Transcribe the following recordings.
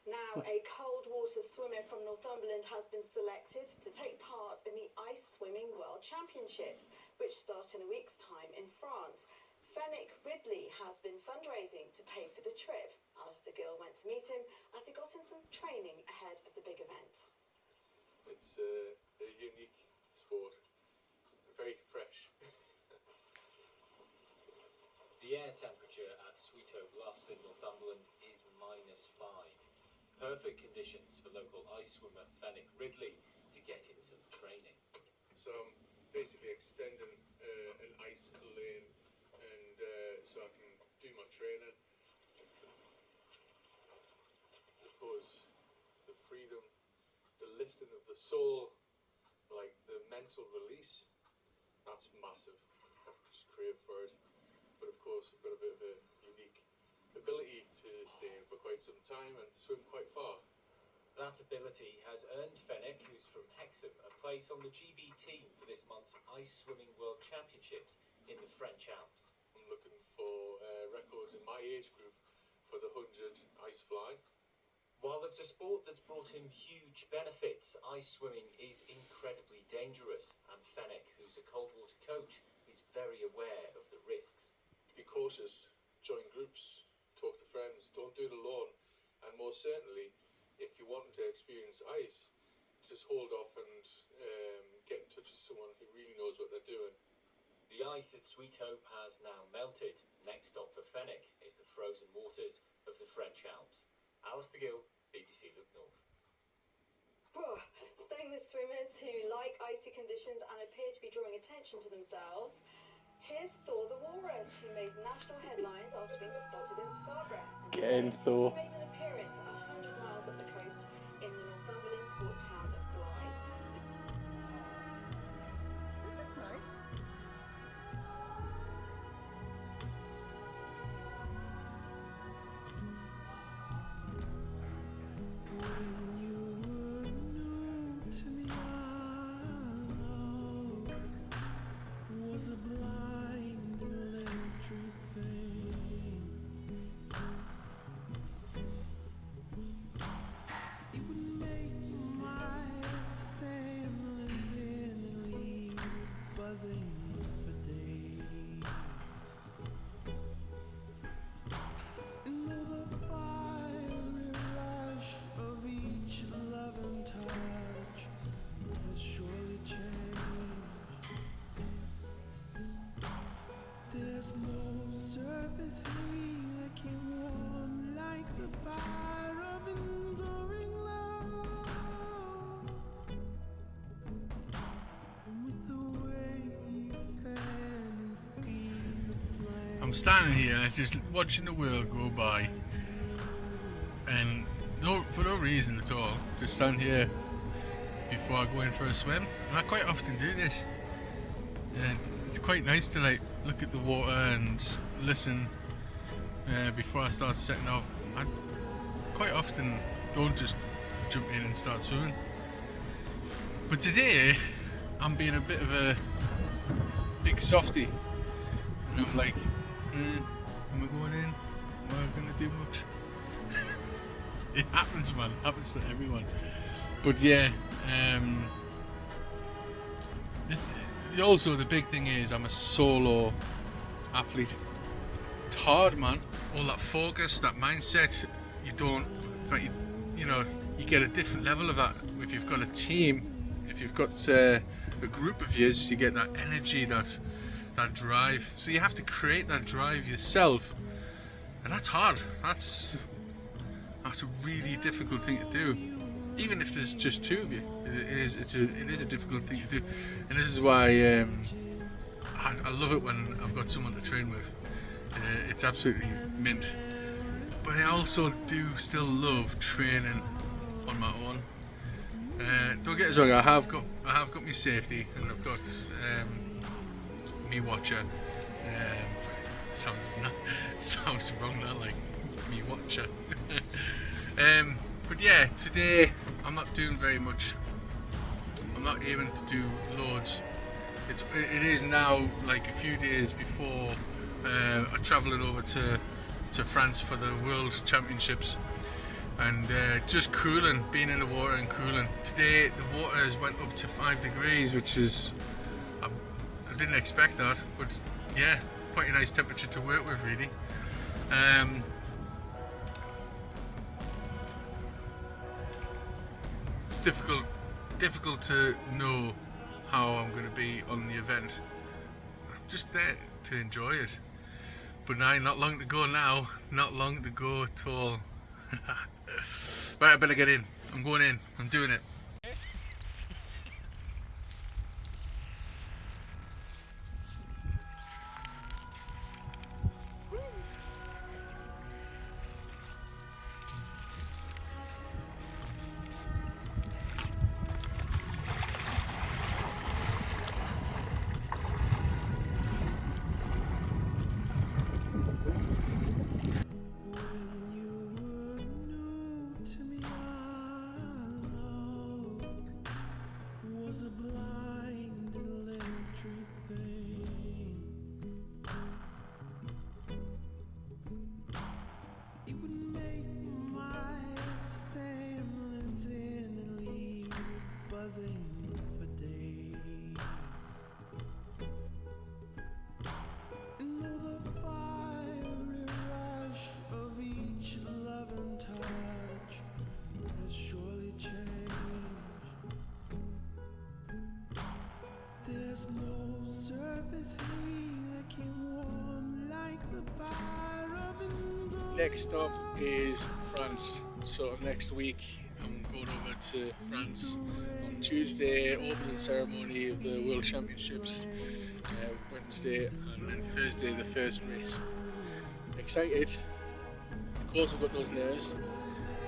Now, a cold water swimmer from Northumberland has been selected to take part in the Ice Swimming World Championships, which start in a week's time in France. Fenwick Ridley has been fundraising to pay for the trip. Alistair Gill went to meet him as he got in some training ahead of the big event. It's a unique sport, very fresh. The air temperature at Sweethoe Bluffs in Northumberland is -5. Perfect conditions for local ice swimmer Fenwick Ridley to get in some training. So I'm basically extending an ice lane, and so I can do my training. The buzz, the freedom, the lifting of the soul, like the mental release, that's massive. I've just craved for it. But of course I've got a bit of a unique ability to stay in for quite some time and swim quite far. That ability has earned Fenwick, who's from Hexham, a place on the GB team for this month's Ice Swimming World Championships in the French Alps. I'm looking for records in my age group for the 100 ice fly. While it's a sport that's brought him huge benefits, ice swimming is incredibly dangerous, and Fenwick, who's a cold water coach, is very aware of the risks. Be cautious, join groups, talk to friends, don't do it alone, and more certainly, if you want to experience ice, just hold off and get in touch with someone who really knows what they're doing. The ice at Sweethoe has now melted. Next stop for Fenwick is the frozen waters of the French Alps. Alistair Gill, BBC Look North. Oh, staying with swimmers who like icy conditions and appear to be drawing attention to themselves, here's Thor the Walrus, who made national headlines after being spotted in Scarborough. Get in, Thor. He made an appearance 100 miles up the coast in the Northumberland port town of Bly. This looks nice. Was a blind electric thing. It would make my head stand on its end and leave it buzzing for days. And though the fiery rush of each loving touch has surely changed, there's no surface heat that can warm like the fire of enduring love. And with the way you fan and feed the flame. I'm standing here just watching the world go by, and for no reason at all, just stand here before I go in for a swim. And I quite often do this, and it's quite nice to like look at the water and listen before I start setting off. I quite often don't just jump in and start swimming, but today I'm being a bit of a big softie, and I'm like, am I going in? Am I gonna do much? It happens, man. It happens to everyone. But yeah, also the big thing is I'm a solo athlete. It's hard, man. All that focus, that mindset, you don't, in fact, you get a different level of that if you've got a team. If you've got a group of yous, you get that energy, that drive. So you have to create that drive yourself, and that's hard. That's a really difficult thing to do. Even if there's just two of you, it is a difficult thing to do, and this is why I love it when I've got someone to train with. It's absolutely mint. But I also do still love training on my own. Don't get us wrong, I have got my safety, and I've got me watcher. Sounds wrong now, like me watcher. But yeah, today I'm not doing very much. I'm not aiming to do loads. It is now like a few days before I'm travelling over to France for the World Championships, and just cooling, being in the water and cooling. Today the water has went up to 5 degrees, which is, I didn't expect that, but yeah, quite a nice temperature to work with really. It's difficult to know how I'm going to be on the event. I'm just there to enjoy it. But now, not long to go now. Not long to go at all. Right, I better get in. I'm going in. I'm doing it. When you were new to me, our love was a blind electric thing. It would make my stand on its end and leave it buzzing for days. And though the fiery rush of each love and touch has surely changed, there's no surface heat that can warm like the fire of indulgence. Next stop is France. So next week I'm going over to France on Tuesday, opening ceremony of the World Championships, Wednesday, and then Thursday the first race. Excited. Of course I've got those nerves,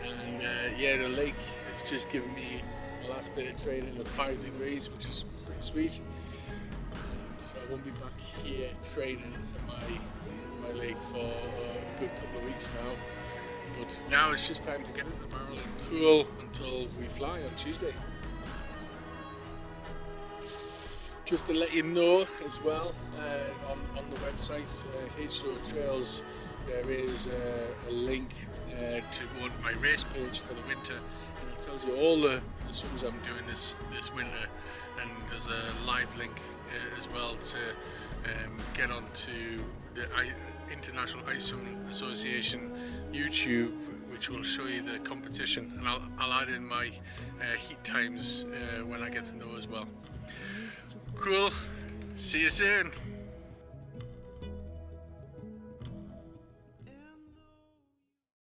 and yeah, the lake has just given me the last bit of training of 5 degrees, which is pretty sweet. And so I won't be back here training at my lake for a good couple of weeks now. But now it's just time to get in the barrel and cool until we fly on Tuesday. Just to let you know as well, on the website, H2O Trails, there is a link to go on my race page for the winter, and it tells you all the swims I'm doing this winter, and there's a live link as well to get onto the International Ice Swimming Association YouTube, which will show you the competition, and I'll add in my heat times when I get to know as well. Cool. See you soon.